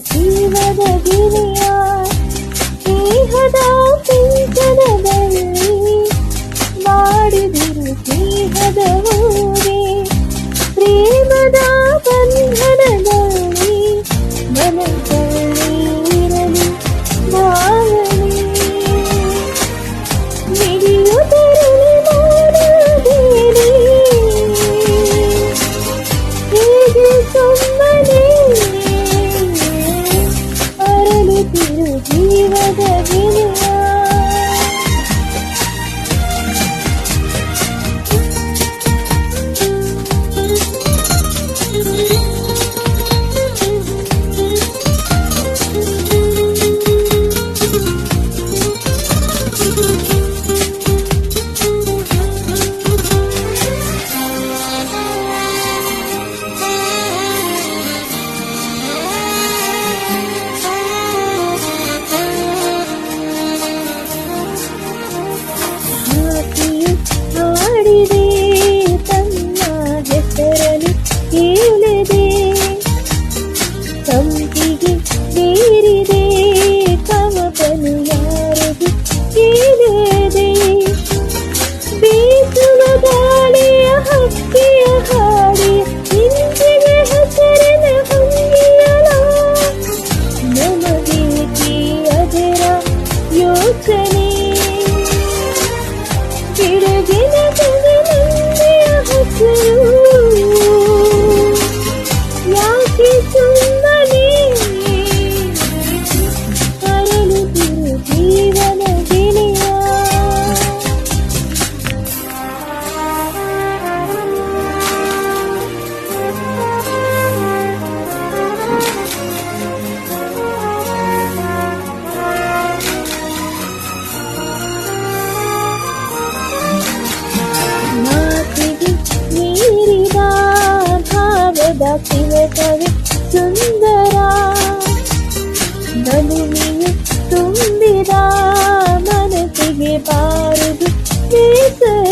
ಜೀವದ ಗಿರಿಯ ಸ್ನೇಹದ ಸಿಂಚನದಲ್ಲಿ ಮಾಡಿದಿರು ಸ್ನೇಹದ ಊರೇ ಪ್ರೇಮದ ಬಂಧನದಲ್ಲಿ ಮನಸ್ಸಲ್ಲಿರಲಿ ಭಾವನೆ ಮಿಡಿಯುತ್ತಿರಲಿ ಮೌನವೇನೆ ಹೀಗೆ ಸುಮ್ಮನೆ ಜೀವದ ಗಿರಿಯ ಹಾಡಿದೆ ತನ್ನ ಹೆಸರನ್ನು ಕೇಳಿದೆ ಸಂಪಿಗೆ ಸೇರಿದೆ ಕವಕನು ಯಾರದು ಕೇಳಿದೆ ಬೀಸುವ ಗಾಳಿಯ ಹಕ್ಕಿಯ ಹಾಡಿ ಹಿಂದಿಗೆ ಹೆಸರಿನ ಹಂಗಿಯಲ ನಮಗೇಕೆ ಅದರ ಯೋಚನೆ ಬಿಡುಗಿನ ಜಗನಂದೆಯ ಹಸಿರು ಯಾಕೆ ಸುಮ್ಮನೆ ಅರಳುತ್ತಿರು ಜೀವನ ಗಿಳಿಯ ಮಾತಿಗೆ ಮೀರಿದ ಭಾವದ ತಿಲಕವೇ ಸುಂದರ ನಲುಮೆಯು ತುಂಬಿದ ಮನಸ್ಸಿಗೆ ಬಾರದು ಬೇಸರ